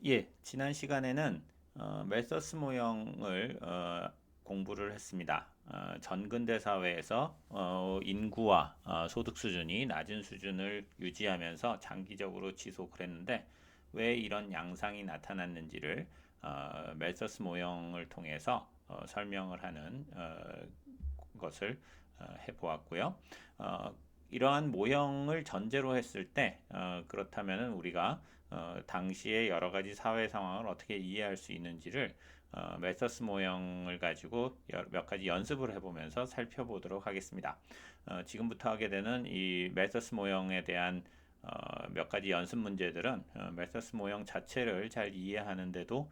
예, 지난 시간에는 멜서스 모형을 공부를 했습니다. 전근대 사회에서 인구와 소득 수준이 낮은 수준을 유지하면서 장기적으로 지속을 했는데 왜 이런 양상이 나타났는지를 멜서스 모형을 통해서 설명을 하는 것을 해보았고요. 어, 이러한 모형을 전제로 했을 때 그렇다면 우리가 당시의 여러 가지 사회 상황을 어떻게 이해할 수 있는지를 멜서스 모형을 가지고 몇 가지 연습을 해보면서 살펴보도록 하겠습니다. 지금부터 하게 되는 이 멜서스 모형에 대한 몇 가지 연습 문제들은 멜서스 모형 자체를 잘 이해하는데도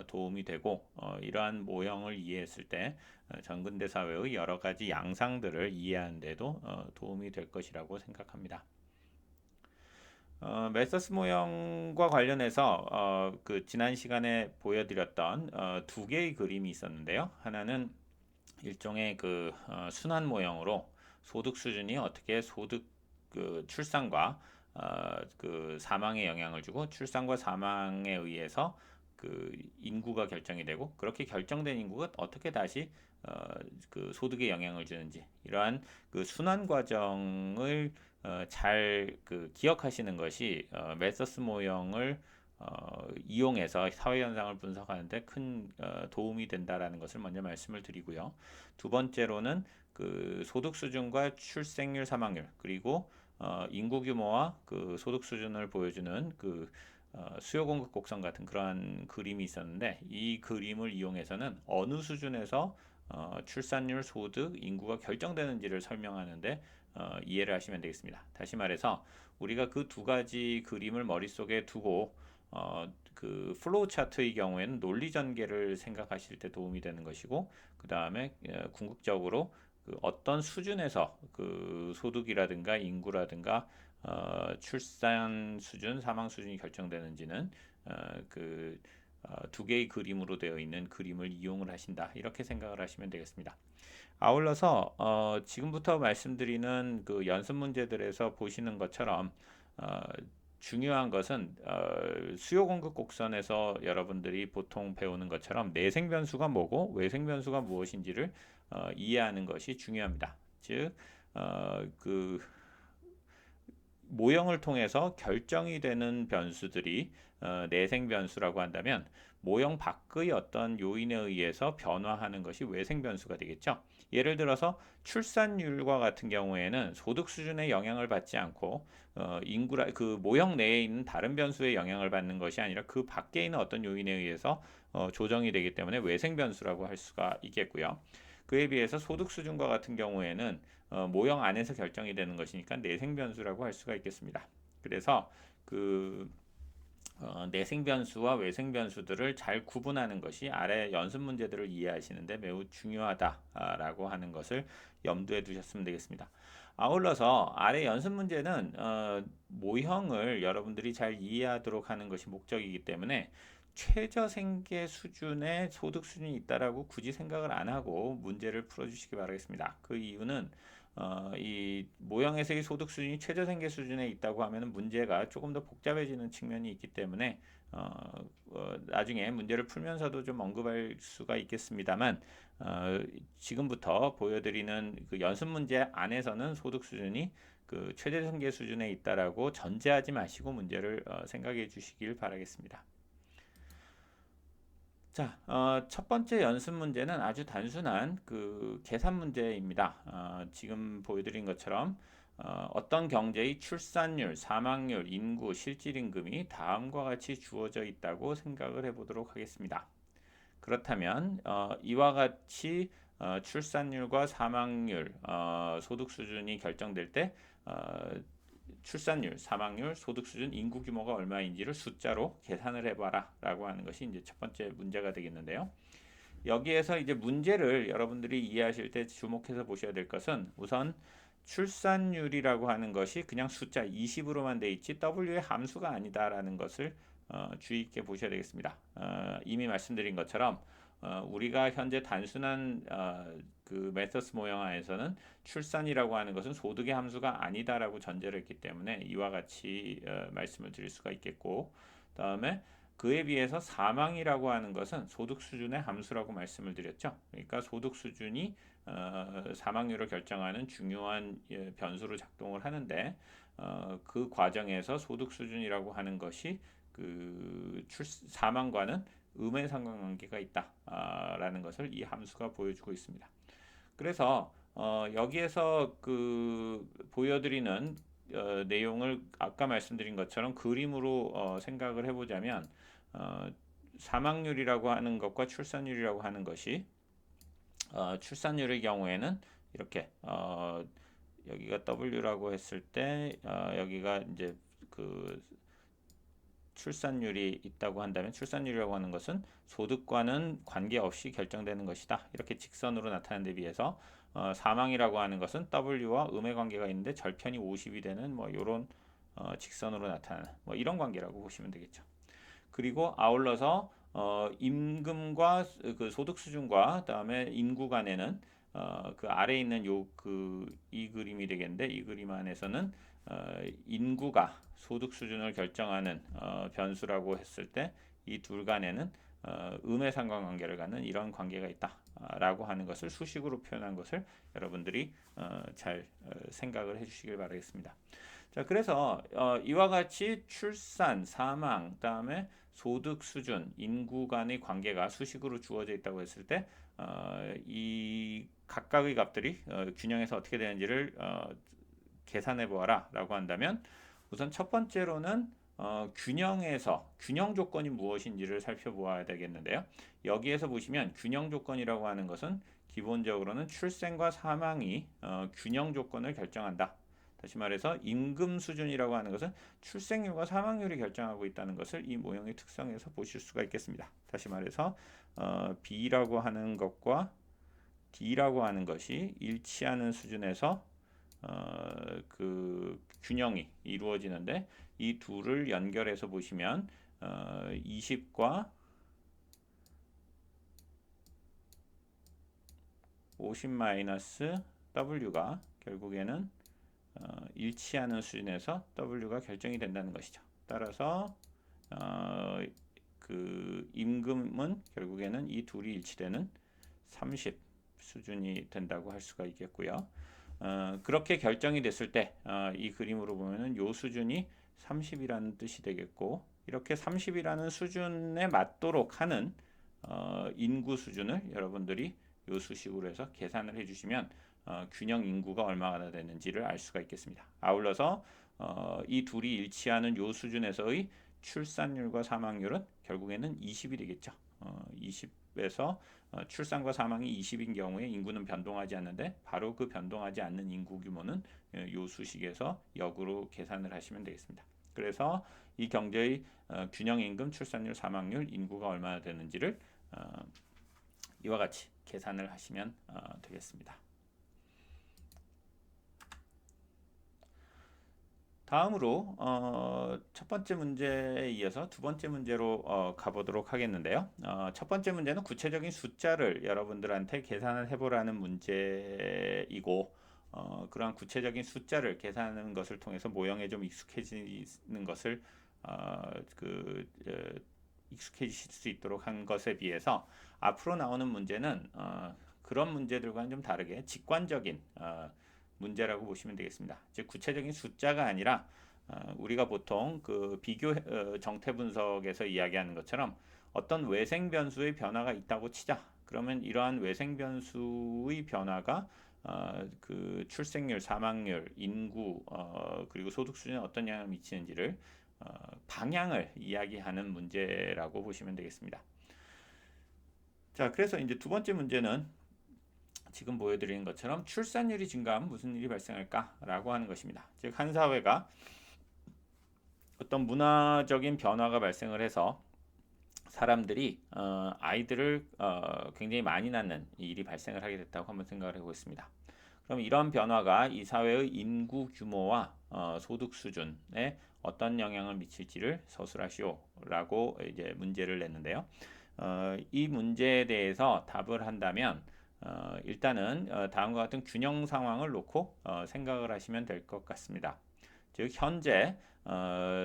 도움이 되고 이러한 모형을 이해했을 때 전근대 사회의 여러 가지 양상들을 이해하는 데도 도움이 될 것이라고 생각합니다. 멜서스 모형과 관련해서 그 지난 시간에 보여드렸던 두 개의 그림이 있었는데요. 하나는 일종의 그 순환 모형으로 소득 수준이 어떻게 소득 그 출산과 그 사망에 영향을 주고 출산과 사망에 의해서 그 인구가 결정이 되고 그렇게 결정된 인구가 어떻게 다시 그 소득에 영향을 주는지 이러한 그 순환 과정을 잘 그 기억하시는 것이 멜서스 모형을 이용해서 사회 현상을 분석하는데 큰 도움이 된다라는 것을 먼저 말씀을 드리고요. 두 번째로는 그 소득 수준과 출생률, 사망률 그리고 인구 규모와 그 소득 수준을 보여주는 그 수요 공급 곡선 같은 그러한 그림이 있었는데 이 그림을 이용해서는 어느 수준에서 출산율, 소득, 인구가 결정되는지를 설명하는데 이해를 하시면 되겠습니다. 다시 말해서 우리가 그 두 가지 그림을 머릿속에 두고 그 플로우 차트의 경우에는 논리 전개를 생각하실 때 도움이 되는 것이고 그 다음에 궁극적으로 그 어떤 수준에서 그 소득이라든가 인구라든가 출산 수준, 사망 수준이 결정되는지는 그 두 개의 그림으로 되어 있는 그림을 이용을 하신다 이렇게 생각을 하시면 되겠습니다. 아울러서 지금부터 말씀드리는 그 연습 문제들에서 보시는 것처럼 어, 중요한 것은 수요 공급 곡선에서 여러분들이 보통 배우는 것처럼 내생 변수가 뭐고 외생 변수가 무엇인지를 이해하는 것이 중요합니다. 즉, 그 모형을 통해서 결정이 되는 변수들이 내생 변수라고 한다면 모형 밖의 어떤 요인에 의해서 변화하는 것이 외생 변수가 되겠죠. 예를 들어서 출산율과 같은 경우에는 소득 수준의 영향을 받지 않고 인구라 그 모형 내에 있는 다른 변수의 영향을 받는 것이 아니라 그 밖에 있는 어떤 요인에 의해서 조정이 되기 때문에 외생 변수라고 할 수가 있겠고요. 그에 비해서 소득 수준과 같은 경우에는 모형 안에서 결정이 되는 것이니까 내생 변수라고 할 수가 있겠습니다. 그래서 그 내생 변수와 외생 변수들을 잘 구분하는 것이 아래 연습 문제들을 이해하시는데 매우 중요하다라고 하는 것을 염두에 두셨으면 되겠습니다. 아울러서 아래 연습 문제는 모형을 여러분들이 잘 이해하도록 하는 것이 목적이기 때문에 최저생계 수준의 소득 수준이 있다라고 굳이 생각을 안 하고 문제를 풀어주시기 바라겠습니다. 그 이유는 이 모형에서의 소득 수준이 최저생계 수준에 있다고 하면 문제가 조금 더 복잡해지는 측면이 있기 때문에 나중에 문제를 풀면서도 좀 언급할 수가 있겠습니다만 지금부터 보여드리는 그 연습 문제 안에서는 소득 수준이 그 최저생계 수준에 있다라고 전제하지 마시고 문제를 생각해 주시길 바라겠습니다. 자, 첫 번째 연습 문제는 아주 단순한 그 계산 문제입니다. 지금 보여드린 것처럼 어떤 경제의 출산율, 사망률, 인구, 실질임금이 다음과 같이 주어져 있다고 생각을 해보도록 하겠습니다. 그렇다면 이와 같이 출산율과 사망률, 소득 수준이 결정될 때 출산율, 사망률, 소득 수준, 인구 규모가 얼마인지를 숫자로 계산을 해봐라 라고 하는 것이 이제 첫 번째 문제가 되겠는데요. 여기에서 이제 문제를 여러분들이 이해하실 때 주목해서 보셔야 될 것은 우선 출산율이라고 하는 것이 그냥 숫자 20으로만 돼 있지 W의 함수가 아니다라는 것을 주의 있게 보셔야 되겠습니다. 이미 말씀드린 것처럼 우리가 현재 단순한 그 메서스 모형 안에서는 출산이라고 하는 것은 소득의 함수가 아니다라고 전제를 했기 때문에 이와 같이 말씀을 드릴 수가 있겠고, 다음에 그에 비해서 사망이라고 하는 것은 소득 수준의 함수라고 말씀을 드렸죠. 그러니까 소득 수준이 사망률을 결정하는 중요한 변수로 작동을 하는데 그 과정에서 소득 수준이라고 하는 것이 사망과는 음의 상관관계가 있다라는 것을 이 함수가 보여주고 있습니다. 그래서 여기에서 보여드리는 내용을 아까 말씀드린 것처럼 그림으로 생각을 해보자면 사망률이라고 하는 것과 출산율이라고 하는 것이 출산율의 경우에는 이렇게 여기가 W라고 했을 때 여기가 이제 출산율이 있다고 한다면 출산율이라고 하는 것은 소득과는 관계없이 결정되는 것이다. 이렇게 직선으로 나타나는 데 비해서 사망이라고 하는 것은 W와 음의 관계가 있는데 절편이 50이 되는 뭐 이런 직선으로 나타나는 뭐 이런 관계라고 보시면 되겠죠. 그리고 아울러서 임금과 소득 수준과 그다음에 인구 간에는 그 아래에 있는 이 그림이 되겠는데 이 그림 안에서는 인구가 소득 수준을 결정하는 변수라고 했을 때 이 둘 간에는 음의 상관관계를 갖는 이런 관계가 있다라고 하는 것을 수식으로 표현한 것을 여러분들이 잘 생각을 해주시길 바라겠습니다. 자, 그래서 이와 같이 출산, 사망, 그다음에 소득 수준, 인구 간의 관계가 수식으로 주어져 있다고 했을 때 이 각각의 값들이 균형에서 어떻게 되는지를 계산해 보아라 라고 한다면 우선 첫 번째로는 균형에서 균형 조건이 무엇인지를 살펴보아야 되겠는데요. 여기에서 보시면 균형 조건이라고 하는 것은 기본적으로는 출생과 사망이 균형 조건을 결정한다. 다시 말해서 임금 수준이라고 하는 것은 출생률과 사망률이 결정하고 있다는 것을 이 모형의 특성에서 보실 수가 있겠습니다. 다시 말해서 B라고 하는 것과 D라고 하는 것이 일치하는 수준에서 균형이 이루어지는데 이 둘을 연결해서 보시면 20과 50 마이너스 W가 결국에는 일치하는 수준에서 W가 결정이 된다는 것이죠. 따라서 임금은 결국에는 이 둘이 일치되는 30 수준이 된다고 할 수가 있겠고요. 그렇게 결정이 됐을 때 이 그림으로 보면은 요 수준이 30이라는 뜻이 되겠고 이렇게 30이라는 수준에 맞도록 하는 인구 수준을 여러분들이 요 수식으로 해서 계산을 해주시면 균형 인구가 얼마나 되는지를 알 수가 있겠습니다. 아울러서 이 둘이 일치하는 요 수준에서의 출산율과 사망률은 결국에는 20이 되겠죠. 20에서 출산과 사망이 20인 경우에 인구는 변동하지 않는데 바로 그 변동하지 않는 인구 규모는 요 수식에서 역으로 계산을 하시면 되겠습니다. 그래서 이 경제의 균형 임금, 출산율, 사망률, 인구가 얼마나 되는지를 이와 같이 계산을 하시면 되겠습니다. 다음으로 첫 번째 문제에 이어서 두 번째 문제로 가보도록 하겠는데요. 첫 번째 문제는 구체적인 숫자를 여러분들한테 계산을 해보라는 문제이고 그러한 구체적인 숫자를 계산하는 것을 통해서 모형에 좀 익숙해지는 것을 익숙해지실 수 있도록 한 것에 비해서 앞으로 나오는 문제는 그런 문제들과는 좀 다르게 직관적인 문제라고 보시면 되겠습니다. 즉 구체적인 숫자가 아니라 우리가 보통 비교 정태 분석에서 이야기하는 것처럼 어떤 외생 변수의 변화가 있다고 치자. 그러면 이러한 외생 변수의 변화가 출생률, 사망률, 인구 그리고 소득 수준에 어떤 영향을 미치는지를 방향을 이야기하는 문제라고 보시면 되겠습니다. 자, 그래서 이제 두 번째 문제는 지금 보여드리는 것처럼 출산율이 증가하면 무슨 일이 발생할까라고 하는 것입니다. 즉 한 사회가 어떤 문화적인 변화가 발생을 해서 사람들이 아이들을 굉장히 많이 낳는 일이 발생을 하게 됐다고 한번 생각을 해보겠습니다. 그럼 이런 변화가 이 사회의 인구 규모와 소득 수준에 어떤 영향을 미칠지를 서술하시오라고 이제 문제를 냈는데요. 이 문제에 대해서 답을 한다면 일단은 다음과 같은 균형 상황을 놓고 생각을 하시면 될 것 같습니다. 즉 현재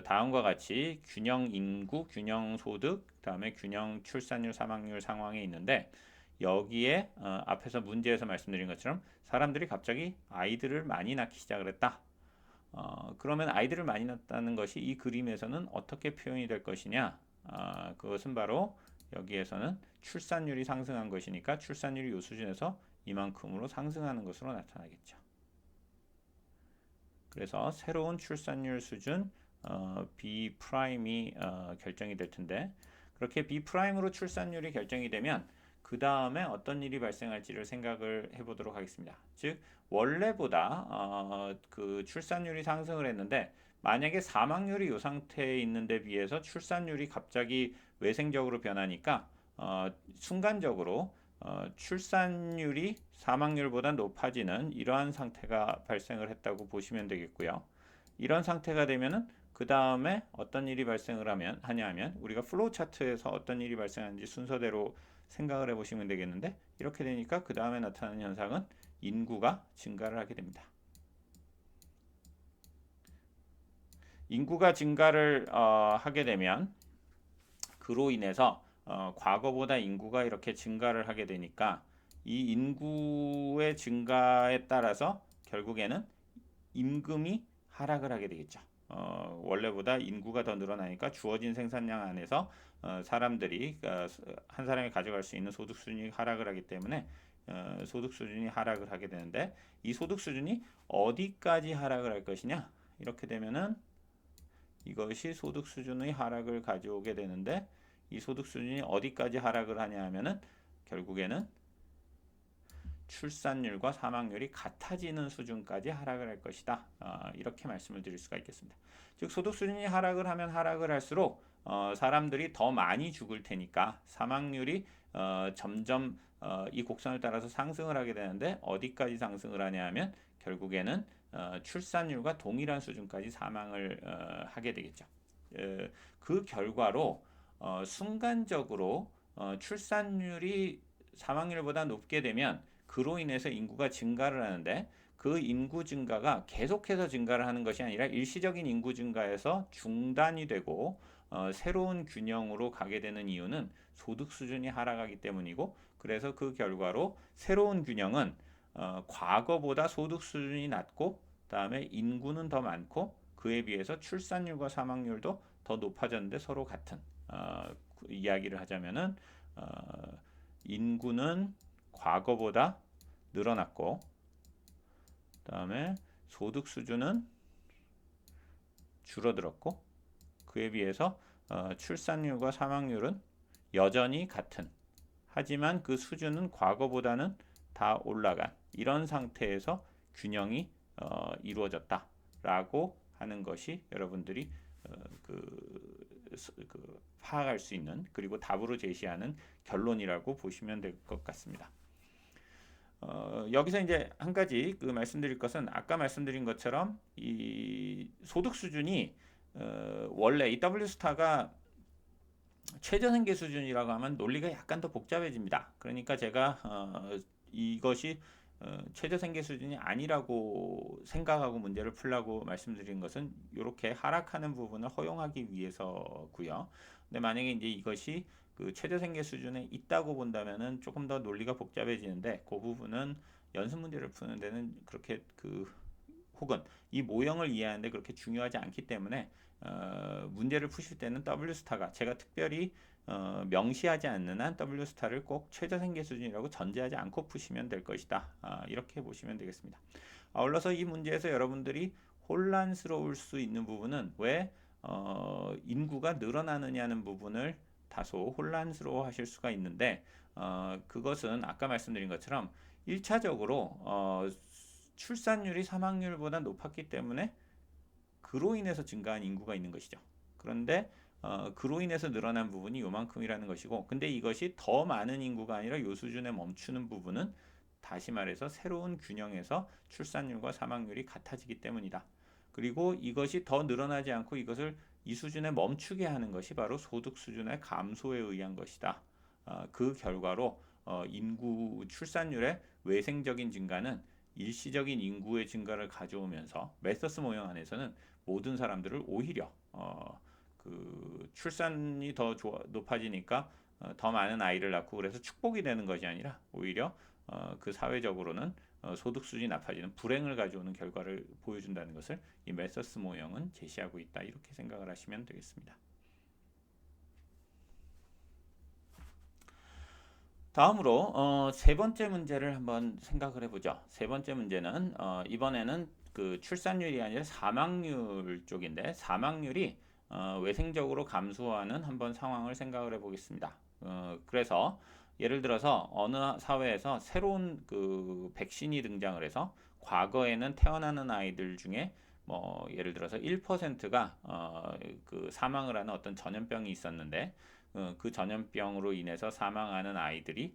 다음과 같이 균형 인구, 균형 소득, 그다음에 균형 출산율, 사망률 상황에 있는데 여기에 앞에서 문제에서 말씀드린 것처럼 사람들이 갑자기 아이들을 많이 낳기 시작을 했다. 그러면 아이들을 많이 낳았다는 것이 이 그림에서는 어떻게 표현이 될 것이냐? 그것은 바로 여기에서는 출산율이 상승한 것이니까 출산율이 요 수준에서 이만큼으로 상승하는 것으로 나타나겠죠. 그래서 새로운 출산율 수준 B 프라임이 결정이 될 텐데 그렇게 B 프라임으로 출산율이 결정이 되면 그 다음에 어떤 일이 발생할지를 생각을 해보도록 하겠습니다. 즉 원래보다 그 출산율이 상승을 했는데 만약에 사망률이 이 상태에 있는데 비해서 출산율이 갑자기 외생적으로 변하니까 순간적으로 출산율이 사망률보다 높아지는 이러한 상태가 발생을 했다고 보시면 되겠고요. 이런 상태가 되면은 그 다음에 어떤 일이 발생을 하냐면 우리가 플로우 차트에서 어떤 일이 발생하는지 순서대로 생각을 해보시면 되겠는데 이렇게 되니까 그 다음에 나타나는 현상은 인구가 증가를 하게 됩니다. 인구가 증가를 하게 되면 그로 인해서 과거보다 인구가 이렇게 증가를 하게 되니까 이 인구의 증가에 따라서 결국에는 임금이 하락을 하게 되겠죠. 원래보다 인구가 더 늘어나니까 주어진 생산량 안에서 사람들이 한 사람이 가져갈 수 있는 소득 수준이 하락을 하기 때문에 소득 수준이 하락을 하게 되는데 이 소득 수준이 어디까지 하락을 할 것이냐 이렇게 되면은 이것이 소득 수준의 하락을 가져오게 되는데 이 소득 수준이 어디까지 하락을 하냐 하면은 결국에는 출산율과 사망률이 같아지는 수준까지 하락을 할 것이다. 이렇게 말씀을 드릴 수가 있겠습니다. 즉 소득 수준이 하락을 하면 하락을 할수록 사람들이 더 많이 죽을 테니까 사망률이 점점 이 곡선을 따라서 상승을 하게 되는데 어디까지 상승을 하냐 하면 결국에는 출산율과 동일한 수준까지 사망을 하게 되겠죠. 그 결과로 순간적으로 출산율이 사망률보다 높게 되면 그로 인해서 인구가 증가를 하는데 그 인구 증가가 계속해서 증가를 하는 것이 아니라 일시적인 인구 증가에서 중단이 되고 새로운 균형으로 가게 되는 이유는 소득 수준이 하락하기 때문이고 그래서 그 결과로 새로운 균형은 과거보다 소득 수준이 낮고 그다음에 인구는 더 많고 그에 비해서 출산율과 사망률도 더 높아졌는데 서로 같은 이야기를 하자면은 인구는 과거보다 늘어났고 그다음에 소득 수준은 줄어들었고 그에 비해서 출산율과 사망률은 여전히 같은 하지만 그 수준은 과거보다는 다 올라간 이런 상태에서 균형이 이루어졌다라고 하는 것이 여러분들이 파악할 수 있는 그리고 답으로 제시하는 결론이라고 보시면 될 것 같습니다. 여기서 이제 한 가지 말씀드릴 것은 아까 말씀드린 것처럼 이 소득 수준이 원래 이 W 스타가 최저생계 수준이라고 하면 논리가 약간 더 복잡해집니다. 그러니까 제가 이것이 최저생계 수준이 아니라고 생각하고 문제를 풀라고 말씀드린 것은 이렇게 하락하는 부분을 허용하기 위해서고요. 근데 만약에 이제 이것이 그 최저생계 수준에 있다고 본다면은 조금 더 논리가 복잡해지는데 그 부분은 연습 문제를 푸는 데는 그렇게 혹은 이 모형을 이해하는데 그렇게 중요하지 않기 때문에 문제를 푸실 때는 W 스타가 제가 특별히 명시하지 않는 한 W 스타를 꼭 최저생계 수준이라고 전제하지 않고 푸시면 될 것이다. 이렇게 보시면 되겠습니다. 아울러서 이 문제에서 여러분들이 혼란스러울 수 있는 부분은 왜 인구가 늘어나느냐는 부분을 다소 혼란스러워 하실 수가 있는데 그것은 아까 말씀드린 것처럼 1차적으로 출산율이 사망률보다 높았기 때문에 그로 인해서 증가한 인구가 있는 것이죠. 그런데 그로 인해서 늘어난 부분이 요만큼이라는 것이고 근데 이것이 더 많은 인구가 아니라 요 수준에 멈추는 부분은 다시 말해서 새로운 균형에서 출산율과 사망률이 같아지기 때문이다. 그리고 이것이 더 늘어나지 않고 이것을 이 수준에 멈추게 하는 것이 바로 소득 수준의 감소에 의한 것이다. 그 결과로 인구 출산율의 외생적인 증가는 일시적인 인구의 증가를 가져오면서 메서스 모형 안에서는 모든 사람들을 오히려 그 출산이 더 높아지니까 더 많은 아이를 낳고 그래서 축복이 되는 것이 아니라 오히려 그 사회적으로는 소득 수준이 높아지는 불행을 가져오는 결과를 보여준다는 것을 이 메서스 모형은 제시하고 있다. 이렇게 생각을 하시면 되겠습니다. 다음으로 세 번째 문제를 한번 생각을 해보죠. 세 번째 문제는 이번에는 그 출산율이 아니라 사망률 쪽인데 사망률이 외생적으로 감소하는 한번 상황을 생각을 해보겠습니다. 그래서 예를 들어서 어느 사회에서 새로운 그 백신이 등장을 해서 과거에는 태어나는 아이들 중에 뭐 예를 들어서 1%가 그 사망을 하는 어떤 전염병이 있었는데 그 전염병으로 인해서 사망하는 아이들이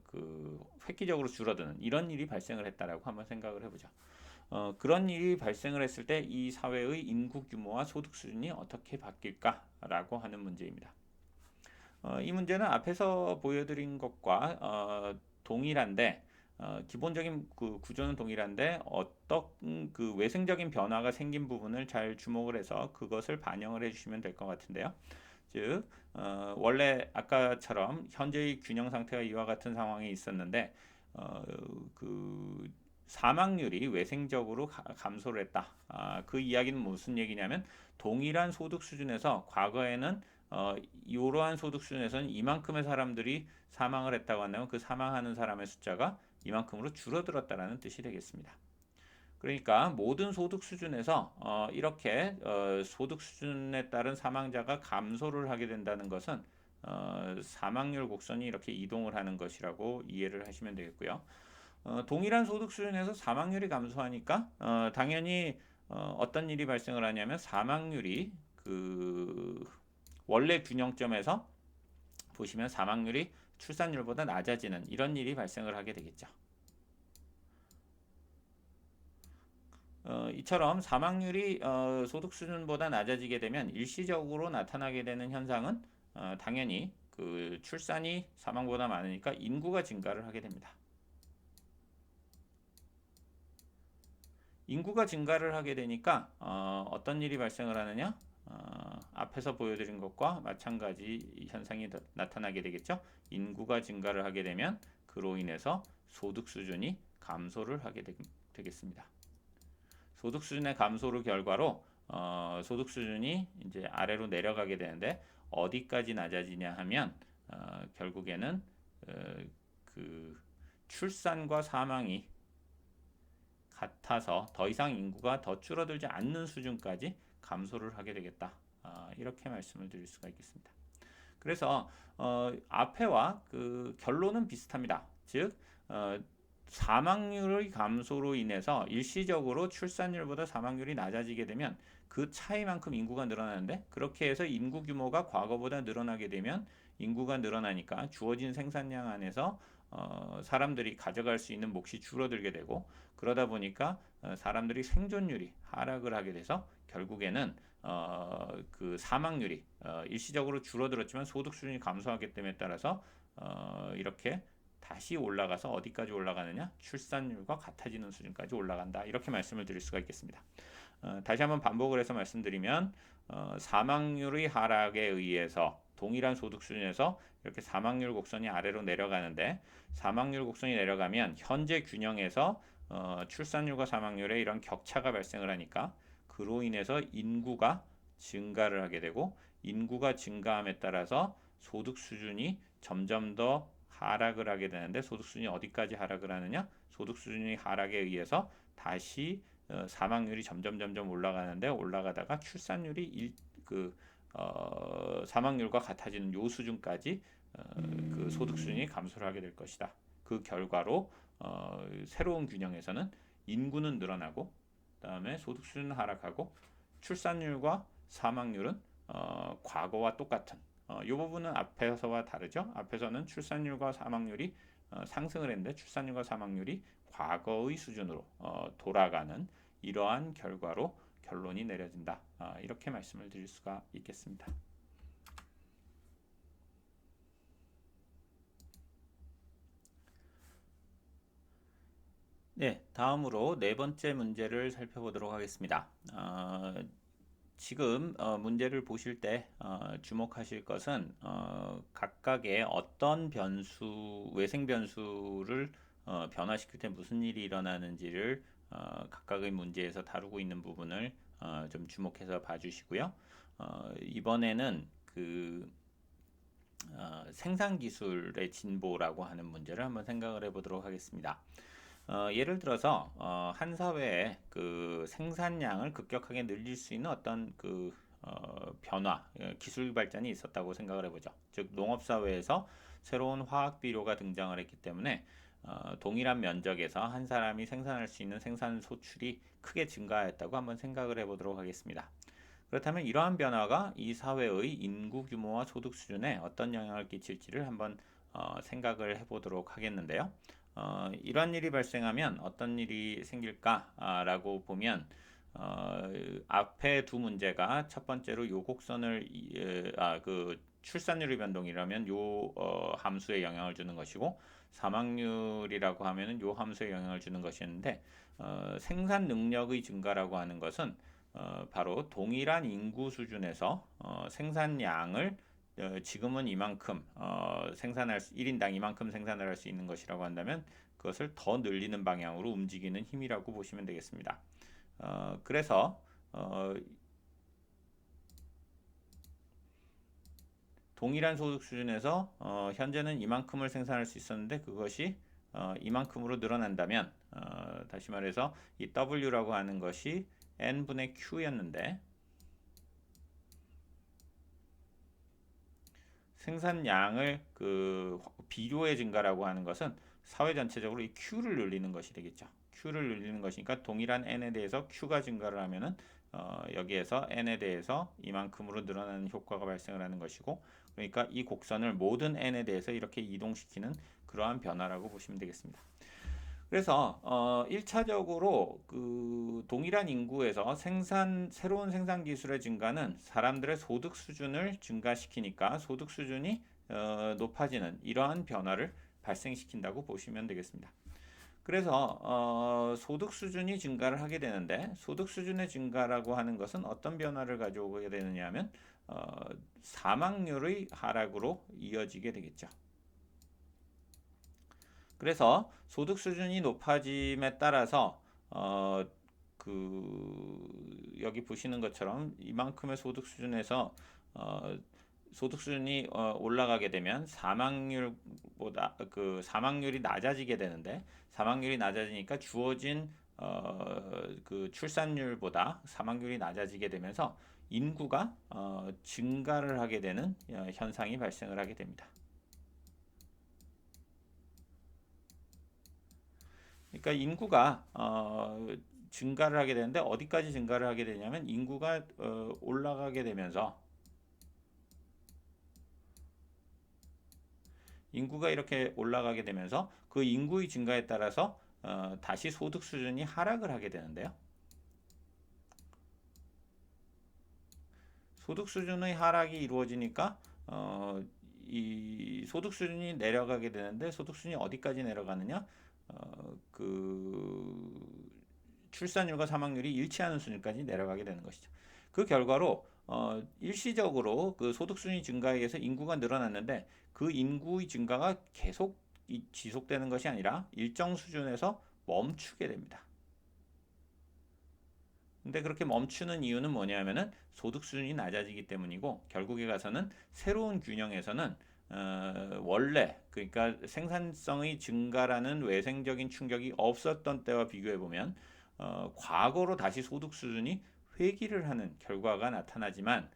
그 획기적으로 줄어드는 이런 일이 발생을 했다라고 한번 생각을 해보죠. 그런 일이 발생을 했을 때 이 사회의 인구 규모와 소득 수준이 어떻게 바뀔까라고 하는 문제입니다. 이 문제는 앞에서 보여드린 것과 동일한데 기본적인 그 구조는 동일한데 어떤 그 외생적인 변화가 생긴 부분을 잘 주목을 해서 그것을 반영을 해주시면 될 것 같은데요. 즉 원래 아까처럼 현재의 균형 상태가 이와 같은 상황이 있었는데 그 사망률이 외생적으로 감소를 했다. 그 이야기는 무슨 얘기냐면 동일한 소득 수준에서 과거에는 이러한 소득 수준에서는 이만큼의 사람들이 사망을 했다고 한다면 그 사망하는 사람의 숫자가 이만큼으로 줄어들었다라는 뜻이 되겠습니다. 그러니까 모든 소득 수준에서 이렇게 소득 수준에 따른 사망자가 감소를 하게 된다는 것은 사망률 곡선이 이렇게 이동을 하는 것이라고 이해를 하시면 되겠고요. 동일한 소득 수준에서 사망률이 감소하니까 당연히 어떤 일이 발생을 하냐면 사망률이 그 원래 균형점에서 보시면 사망률이 출산율보다 낮아지는 이런 일이 발생을 하게 되겠죠. 이처럼 사망률이 소득 수준보다 낮아지게 되면 일시적으로 나타나게 되는 현상은 당연히 그 출산이 사망보다 많으니까 인구가 증가를 하게 됩니다. 인구가 증가를 하게 되니까 어떤 일이 발생을 하느냐? 앞에서 보여드린 것과 마찬가지 현상이 나타나게 되겠죠. 인구가 증가를 하게 되면 그로 인해서 소득 수준이 감소를 하게 되겠습니다. 소득 수준의 감소를 결과로 소득 수준이 이제 아래로 내려가게 되는데 어디까지 낮아지냐 하면 결국에는 그 출산과 사망이 같아서 더 이상 인구가 더 줄어들지 않는 수준까지 감소를 하게 되겠다. 이렇게 말씀을 드릴 수가 있겠습니다. 그래서 앞에와 그 결론은 비슷합니다. 즉 사망률의 감소로 인해서 일시적으로 출산율보다 사망률이 낮아지게 되면 그 차이만큼 인구가 늘어나는데 그렇게 해서 인구 규모가 과거보다 늘어나게 되면 인구가 늘어나니까 주어진 생산량 안에서 사람들이 가져갈 수 있는 몫이 줄어들게 되고 그러다 보니까 사람들이 생존율이 하락을 하게 돼서 결국에는 그 사망률이 일시적으로 줄어들었지만 소득 수준이 감소하기 때문에 따라서 이렇게 다시 올라가서 어디까지 올라가느냐? 출산율과 같아지는 수준까지 올라간다. 이렇게 말씀을 드릴 수가 있겠습니다. 다시 한번 반복을 해서 말씀드리면 사망률의 하락에 의해서 동일한 소득 수준에서 이렇게 사망률 곡선이 아래로 내려가는데 사망률 곡선이 내려가면 현재 균형에서 출산율과 사망률에 이런 격차가 발생을 하니까 그로 인해서 인구가 증가를 하게 되고 인구가 증가함에 따라서 소득 수준이 점점 더 하락을 하게 되는데 소득 수준이 어디까지 하락을 하느냐? 소득 수준이 하락에 의해서 다시 사망률이 점점 올라가는데 올라가다가 출산율이 사망률과 같아지는 요 수준까지 그 소득 수준이 감소를 하게 될 것이다. 그 결과로 새로운 균형에서는 인구는 늘어나고 그다음에 소득 수준은 하락하고 출산율과 사망률은 과거와 똑같은 이 부분은 앞에서와 다르죠. 앞에서는 출산율과 사망률이 상승을 했는데 출산율과 사망률이 과거의 수준으로 돌아가는 이러한 결과로 결론이 내려진다. 이렇게 말씀을 드릴 수가 있겠습니다. 네, 다음으로 네 번째 문제를 살펴보도록 하겠습니다. 지금 문제를 보실 때 주목하실 것은 각각의 어떤 변수, 외생 변수를 변화시킬 때 무슨 일이 일어나는지를 각각의 문제에서 다루고 있는 부분을 좀 주목해서 봐주시고요. 이번에는 생산 기술의 진보라고 하는 문제를 한번 생각을 해보도록 하겠습니다. 예를 들어서 한 사회에 그 생산량을 급격하게 늘릴 수 있는 어떤 변화, 기술 발전이 있었다고 생각을 해보죠. 즉 농업 사회에서 새로운 화학 비료가 등장을 했기 때문에 동일한 면적에서 한 사람이 생산할 수 있는 생산 소출이 크게 증가했다고 한번 생각을 해보도록 하겠습니다. 그렇다면 이러한 변화가 이 사회의 인구 규모와 소득 수준에 어떤 영향을 끼칠지를 한번 생각을 해보도록 하겠는데요. 이런 일이 발생하면 어떤 일이 생길까라고 보면 앞에 두 문제가 첫 번째로 요 곡선을 출산율의 변동이라면 요 함수에 영향을 주는 것이고 사망률이라고 하면은 요 함수에 영향을 주는 것이었는데 생산 능력의 증가라고 하는 것은 바로 동일한 인구 수준에서 생산량을 지금은 이만큼 생산할 1인당 이만큼 생산을 할 수 있는 것이라고 한다면 그것을 더 늘리는 방향으로 움직이는 힘이라고 보시면 되겠습니다. 그래서 동일한 소득 수준에서 현재는 이만큼을 생산할 수 있었는데 그것이 이만큼으로 늘어난다면 다시 말해서 이 W라고 하는 것이 n분의 q였는데 생산량을 비료의 증가라고 하는 것은 사회 전체적으로 이 Q를 늘리는 것이 되겠죠. Q를 늘리는 것이니까 동일한 N에 대해서 Q가 증가를 하면은 여기에서 N에 대해서 이만큼으로 늘어나는 효과가 발생을 하는 것이고 그러니까 이 곡선을 모든 N에 대해서 이렇게 이동시키는 그러한 변화라고 보시면 되겠습니다. 그래서 1차적으로 그 동일한 인구에서 새로운 생산 기술의 증가는 사람들의 소득 수준을 증가시키니까 소득 수준이 높아지는 이러한 변화를 발생시킨다고 보시면 되겠습니다. 그래서 소득 수준이 증가를 하게 되는데 소득 수준의 증가라고 하는 것은 어떤 변화를 가져오게 되느냐 하면 사망률의 하락으로 이어지게 되겠죠. 그래서 소득 수준이 높아짐에 따라서 여기 보시는 것처럼 이만큼의 소득 수준에서 소득 수준이 올라가게 되면 사망률이 낮아지게 되는데 사망률이 낮아지니까 주어진 출산율보다 사망률이 낮아지게 되면서 인구가 증가를 하게 되는 현상이 발생을 하게 됩니다. 그러니까 인구가 증가를 하게 되는데 어디까지 증가를 하게 되냐면 인구가 올라가게 되면서 인구가 이렇게 올라가게 되면서 그 인구의 증가에 따라서 다시 소득 수준이 하락을 하게 되는데요. 소득 수준의 하락이 이루어지니까 이 소득 수준이 내려가게 되는데 소득 수준이 어디까지 내려가느냐? 출산율과 사망률이 일치하는 수준까지 내려가게 되는 것이죠. 그 결과로 일시적으로 그 소득 수준이 증가에 의해서 인구가 늘어났는데 그 인구의 증가가 계속 지속되는 것이 아니라 일정 수준에서 멈추게 됩니다. 근데 그렇게 멈추는 이유는 뭐냐면은 소득 수준이 낮아지기 때문이고 결국에 가서는 새로운 균형에서는 원래 그러니까 생산성의 증가라는 외생적인 충격이 없었던 때와 비교해 보면 과거로 다시 소득 수준이 회귀를 하는 결과가 나타나지만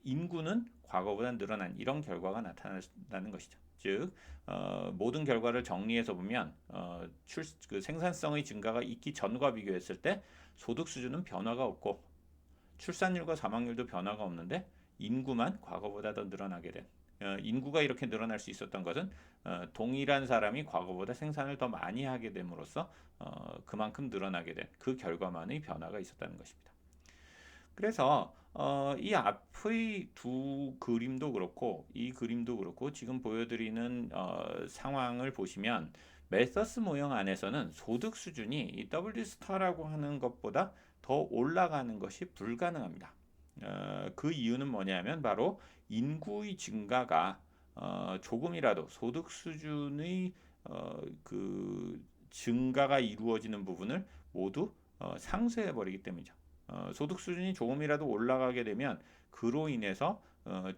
인구는 과거보다 늘어난 이런 결과가 나타난다는 것이죠. 즉 모든 결과를 정리해서 보면 생산성의 증가가 있기 전과 비교했을 때 소득 수준은 변화가 없고 출산율과 사망률도 변화가 없는데 인구만 과거보다 더 늘어나게 된 인구가 이렇게 늘어날 수 있었던 것은 동일한 사람이 과거보다 생산을 더 많이 하게 됨으로써 그만큼 늘어나게 된 그 결과만의 변화가 있었다는 것입니다. 그래서 이 앞의 두 그림도 그렇고 이 그림도 그렇고 지금 보여드리는 상황을 보시면 메서스 모형 안에서는 소득 수준이 이 W 스타라고 하는 것보다 더 올라가는 것이 불가능합니다. 그 이유는 뭐냐면 바로 인구의 증가가 조금이라도 소득 수준의 그 증가가 이루어지는 부분을 모두 상쇄해 버리기 때문이죠. 소득 수준이 조금이라도 올라가게 되면 그로 인해서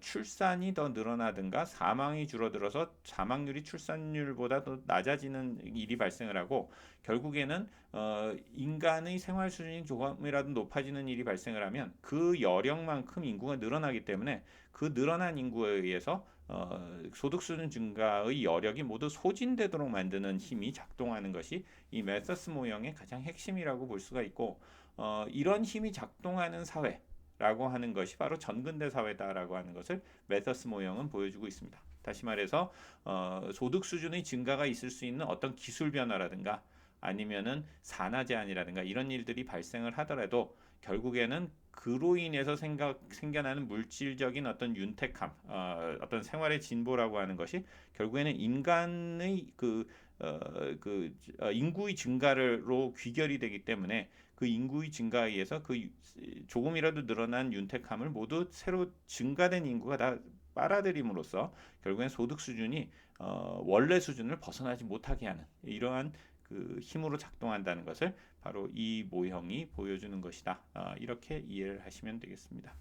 출산이 더 늘어나든가 사망이 줄어들어서 사망률이 출산율보다 더 낮아지는 일이 발생을 하고 결국에는 인간의 생활 수준이 조금이라도 높아지는 일이 발생을 하면 그 여력만큼 인구가 늘어나기 때문에 그 늘어난 인구에 의해서 소득 수준 증가의 여력이 모두 소진되도록 만드는 힘이 작동하는 것이 이 메서스 모형의 가장 핵심이라고 볼 수가 있고 이런 힘이 작동하는 사회라고 하는 것이 바로 전근대 사회다라고 하는 것을 메서스 모형은 보여주고 있습니다. 다시 말해서 소득 수준의 증가가 있을 수 있는 어떤 기술 변화라든가 아니면은 산화 제한이라든가 이런 일들이 발생을 하더라도 결국에는 그로 인해서 생겨나는 물질적인 어떤 윤택함, 어떤 생활의 진보라고 하는 것이 결국에는 인간의 인구의 증가로 귀결이 되기 때문에 그 인구의 증가에 의해서 그 조금이라도 늘어난 윤택함을 모두 새로 증가된 인구가 다 빨아들임으로써 결국엔 소득 수준이 원래 수준을 벗어나지 못하게 하는 이러한 그 힘으로 작동한다는 것을 바로 이 모형이 보여주는 것이다. 이렇게 이해를 하시면 되겠습니다.